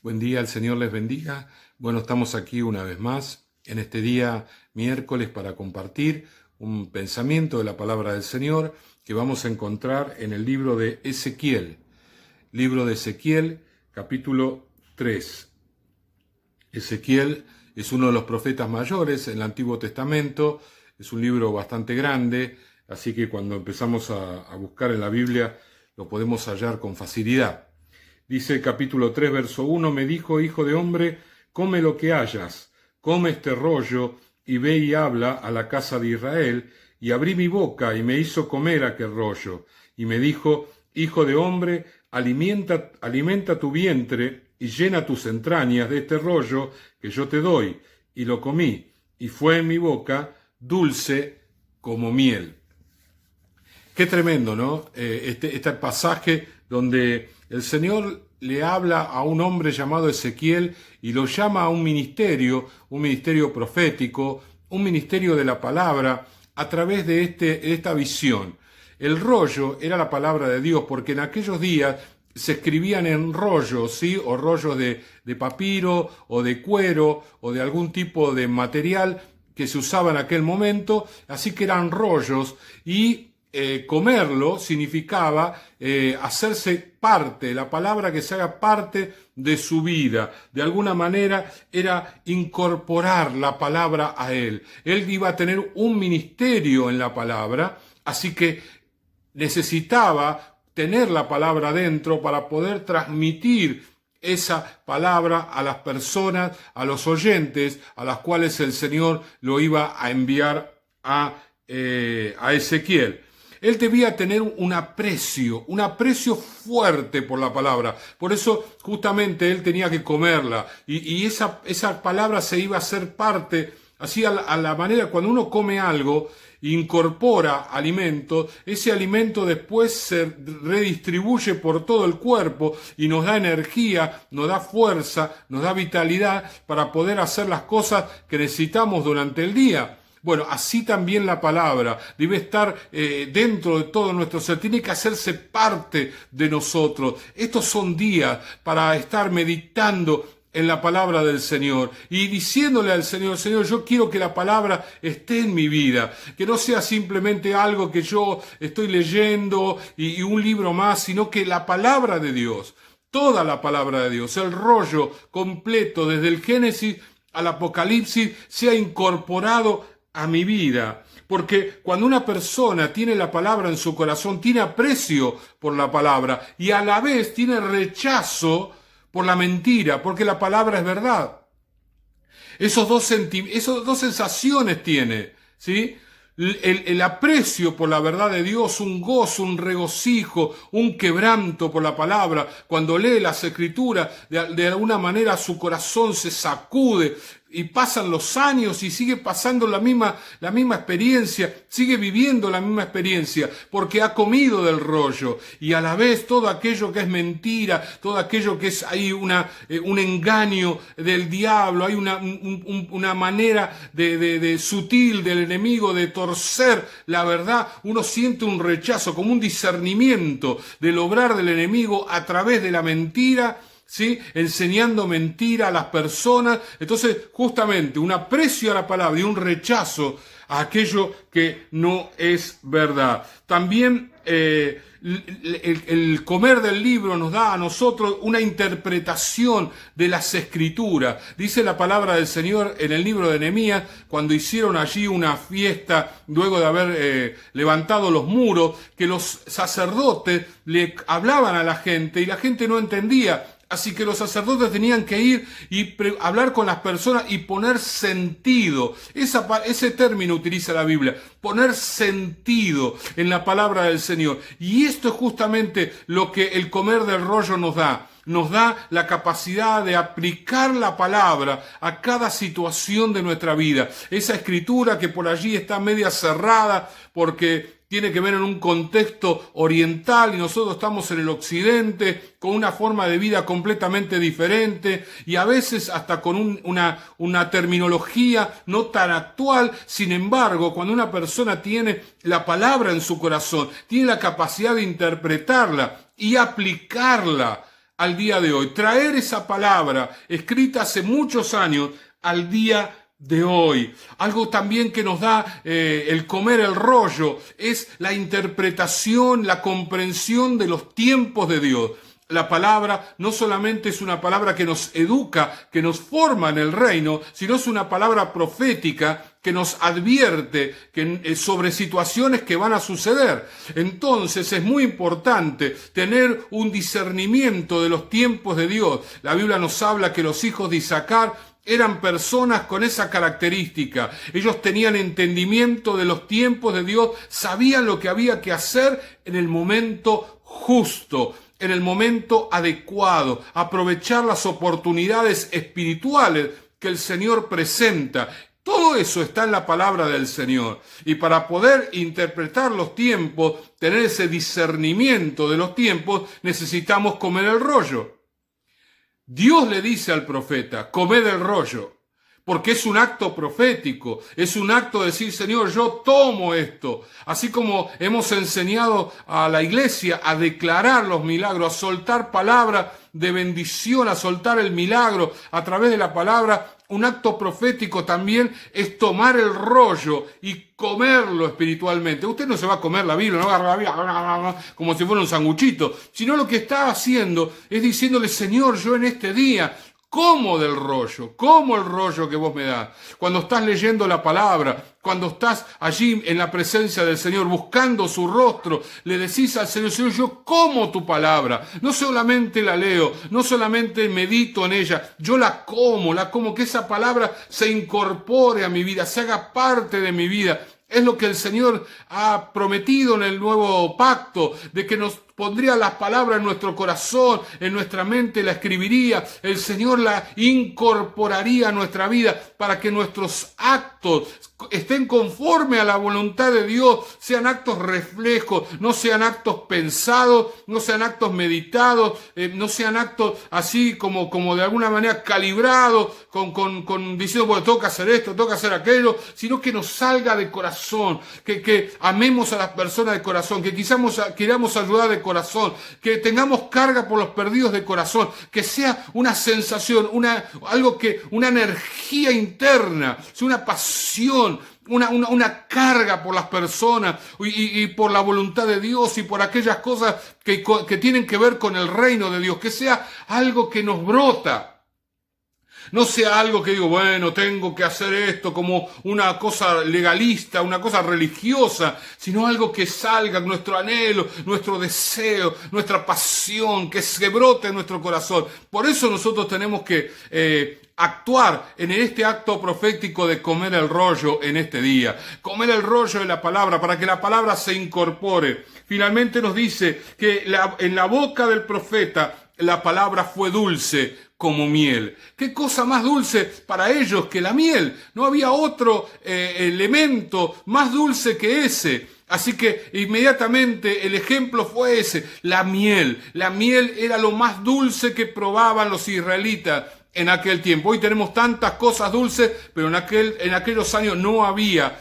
Buen día, el Señor les bendiga. Bueno, estamos aquí una vez más en este día miércoles para compartir un pensamiento de la palabra del Señor que vamos a encontrar en el libro de Ezequiel. Libro de Ezequiel, capítulo 3. Ezequiel es uno de los profetas mayores en el Antiguo Testamento, es un libro bastante grande, así que cuando empezamos a buscar en la Biblia lo podemos hallar con facilidad. Dice el capítulo 3, verso 1, me dijo, hijo de hombre, come lo que hayas, come este rollo, y ve y habla a la casa de Israel, y abrí mi boca, y me hizo comer aquel rollo, y me dijo, hijo de hombre, alimenta tu vientre, y llena tus entrañas de este rollo que yo te doy, y lo comí, y fue en mi boca dulce como miel. Qué tremendo, ¿no? Este pasaje donde el Señor le habla a un hombre llamado Ezequiel y lo llama a un ministerio profético, un ministerio de la palabra a través de esta visión. El rollo era la palabra de Dios porque en aquellos días se escribían en rollos, ¿sí? O rollos de papiro o de cuero o de algún tipo de material que se usaba en aquel momento, así que eran rollos y comerlo significaba hacerse parte, la palabra que se haga parte de su vida. De alguna manera era incorporar la palabra a él. Él iba a tener un ministerio en la palabra, así que necesitaba tener la palabra dentro para poder transmitir esa palabra a las personas, a los oyentes, a las cuales el Señor lo iba a enviar a Ezequiel. Él debía tener un aprecio fuerte por la palabra. Por eso justamente él tenía que comerla. Y esa palabra se iba a hacer parte, así a la manera, cuando uno come algo, incorpora alimento, ese alimento después se redistribuye por todo el cuerpo y nos da energía, nos da fuerza, nos da vitalidad para poder hacer las cosas que necesitamos durante el día. Bueno, así también la palabra debe estar dentro de todo nuestro ser, tiene que hacerse parte de nosotros. Estos son días para estar meditando en la palabra del Señor y diciéndole al Señor, Señor, yo quiero que la palabra esté en mi vida, que no sea simplemente algo que yo estoy leyendo y un libro más, sino que la palabra de Dios, toda la palabra de Dios, el rollo completo desde el Génesis al Apocalipsis sea incorporado a mi vida, porque cuando una persona tiene la palabra en su corazón, tiene aprecio por la palabra y a la vez tiene rechazo por la mentira, porque la palabra es verdad. Esas dos sensaciones tiene, ¿sí? El aprecio por la verdad de Dios, un gozo, un regocijo, un quebranto por la palabra. Cuando lee las Escrituras, de alguna manera su corazón se sacude y pasan los años y sigue pasando la misma experiencia, sigue viviendo la misma experiencia, porque ha comido del rollo y a la vez todo aquello que es mentira, todo aquello que es ahí un engaño del diablo, hay una manera de sutil del enemigo de torcer la verdad, uno siente un rechazo, como un discernimiento del obrar del enemigo a través de la mentira, ¿sí? Enseñando mentira a las personas. Entonces, justamente, un aprecio a la palabra y un rechazo a aquello que no es verdad. También el comer del libro nos da a nosotros una interpretación de las Escrituras. Dice la palabra del Señor en el libro de Nehemías, cuando hicieron allí una fiesta, luego de haber levantado los muros, que los sacerdotes le hablaban a la gente y la gente no entendía. Así que los sacerdotes tenían que ir y hablar con las personas y poner sentido. Ese término utiliza la Biblia, poner sentido en la palabra del Señor. Y esto es justamente lo que el comer del rollo nos da. Nos da la capacidad de aplicar la palabra a cada situación de nuestra vida. Esa escritura que por allí está media cerrada porque tiene que ver en un contexto oriental y nosotros estamos en el occidente con una forma de vida completamente diferente y a veces hasta con una terminología no tan actual. Sin embargo, cuando una persona tiene la palabra en su corazón, tiene la capacidad de interpretarla y aplicarla al día de hoy, traer esa palabra escrita hace muchos años al día de hoy. Algo también que nos da el comer el rollo es la interpretación, la comprensión de los tiempos de Dios. La palabra no solamente es una palabra que nos educa, que nos forma en el reino, sino es una palabra profética que nos advierte sobre situaciones que van a suceder. Entonces es muy importante tener un discernimiento de los tiempos de Dios. La Biblia nos habla que los hijos de Isaacar eran personas con esa característica. Ellos tenían entendimiento de los tiempos de Dios, sabían lo que había que hacer en el momento justo, en el momento adecuado, aprovechar las oportunidades espirituales que el Señor presenta. Todo eso está en la palabra del Señor. Y para poder interpretar los tiempos, tener ese discernimiento de los tiempos, necesitamos comer el rollo. Dios le dice al profeta, comed el rollo, porque es un acto profético, es un acto de decir, Señor, yo tomo esto. Así como hemos enseñado a la iglesia a declarar los milagros, a soltar palabras de bendición, a soltar el milagro a través de la palabra, un acto profético también es tomar el rollo y comerlo espiritualmente. Usted no se va a comer la Biblia, no agarra la Biblia como si fuera un sanguchito, sino lo que está haciendo es diciéndole, Señor, yo en este día como del rollo, como el rollo que vos me das. Cuando estás leyendo la palabra, cuando estás allí en la presencia del Señor, buscando su rostro, le decís al Señor, Señor, yo como tu palabra. No solamente la leo, no solamente medito en ella, yo la como, que esa palabra se incorpore a mi vida, se haga parte de mi vida. Es lo que el Señor ha prometido en el nuevo pacto, de que nos pondría las palabras en nuestro corazón, en nuestra mente, la escribiría. El Señor la incorporaría a nuestra vida para que nuestros actos estén conforme a la voluntad de Dios, sean actos reflejos, no sean actos pensados, no sean actos meditados, no sean actos así como de alguna manera calibrados, con diciendo, bueno, tengo que hacer esto, tengo que hacer aquello, sino que nos salga de corazón, que amemos a las personas de corazón, que queramos ayudar de corazón, que tengamos carga por los perdidos de corazón, que sea una sensación, una energía interna, una pasión, una carga por las personas y por la voluntad de Dios y por aquellas cosas que tienen que ver con el reino de Dios, que sea algo que nos brota. No sea algo que digo, bueno, tengo que hacer esto como una cosa legalista, una cosa religiosa, sino algo que salga, nuestro anhelo, nuestro deseo, nuestra pasión, que se brote en nuestro corazón. Por eso nosotros tenemos que actuar en este acto profético de comer el rollo en este día. Comer el rollo de la palabra para que la palabra se incorpore. Finalmente nos dice que en la boca del profeta la palabra fue dulce como miel. ¿Qué cosa más dulce para ellos que la miel? No había otro elemento más dulce que ese. Así que inmediatamente el ejemplo fue ese, la miel. La miel era lo más dulce que probaban los israelitas en aquel tiempo. Hoy tenemos tantas cosas dulces, pero en aquellos años no había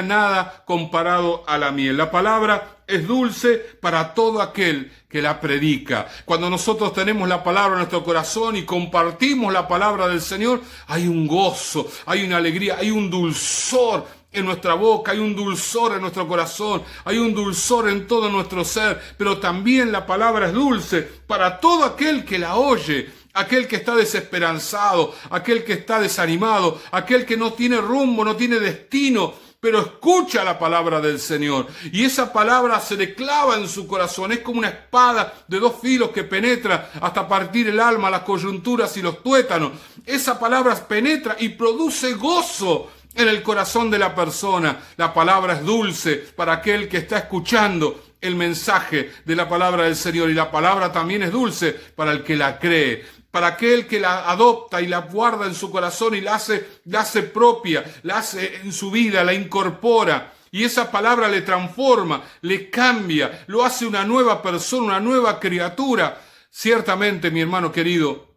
nada comparado a la miel. La palabra es dulce para todo aquel que la predica. Cuando nosotros tenemos la palabra en nuestro corazón y compartimos la palabra del Señor, hay un gozo, hay una alegría, hay un dulzor en nuestra boca, hay un dulzor en nuestro corazón, hay un dulzor en todo nuestro ser, pero también la palabra es dulce para todo aquel que la oye. Aquel que está desesperanzado, aquel que está desanimado, aquel que no tiene rumbo, no tiene destino, pero escucha la palabra del Señor. Y esa palabra se le clava en su corazón. Es como una espada de 2 filos que penetra hasta partir el alma, las coyunturas y los tuétanos. Esa palabra penetra y produce gozo en el corazón de la persona. La palabra es dulce para aquel que está escuchando el mensaje de la palabra del Señor. Y la palabra también es dulce para el que la cree. Para aquel que la adopta y la guarda en su corazón y la hace propia, la hace en su vida, la incorpora. Y esa palabra le transforma, le cambia, lo hace una nueva persona, una nueva criatura. Ciertamente, mi hermano querido,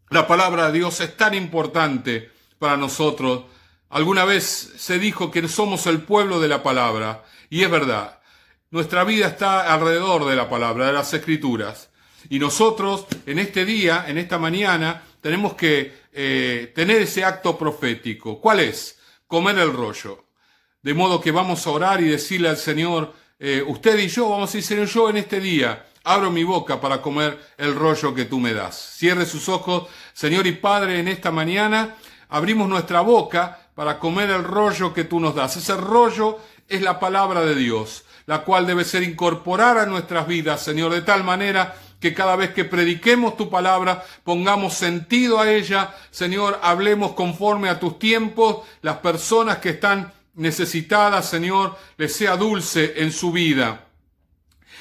la palabra de Dios es tan importante para nosotros. Alguna vez se dijo que somos el pueblo de la palabra, y es verdad. Nuestra vida está alrededor de la palabra, de las Escrituras. Y nosotros en este día, en esta mañana, tenemos que tener ese acto profético. ¿Cuál es? Comer el rollo. De modo que vamos a orar y decirle al Señor, usted y yo, vamos a decir, Señor, yo en este día abro mi boca para comer el rollo que tú me das. Cierre sus ojos, Señor y Padre, en esta mañana abrimos nuestra boca para comer el rollo que tú nos das. Ese rollo es la palabra de Dios, la cual debe ser incorporada a nuestras vidas, Señor, de tal manera que cada vez que prediquemos tu palabra, pongamos sentido a ella, Señor, hablemos conforme a tus tiempos, las personas que están necesitadas, Señor, les sea dulce en su vida.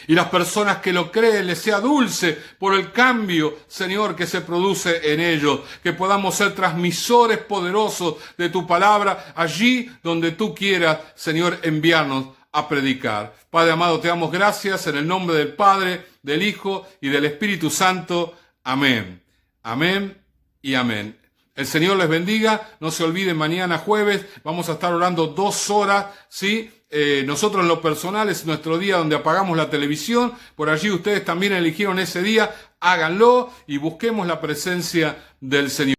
Y las personas que lo creen, les sea dulce por el cambio, Señor, que se produce en ellos. Que podamos ser transmisores poderosos de tu palabra allí donde tú quieras, Señor, enviarnos a predicar. Padre amado, te damos gracias en el nombre del Padre, del Hijo y del Espíritu Santo. Amén. Amén y amén. El Señor les bendiga. No se olviden, mañana jueves vamos a estar orando 2 horas, ¿sí? Nosotros en lo personal es nuestro día donde apagamos la televisión. Por allí ustedes también eligieron ese día. Háganlo y busquemos la presencia del Señor.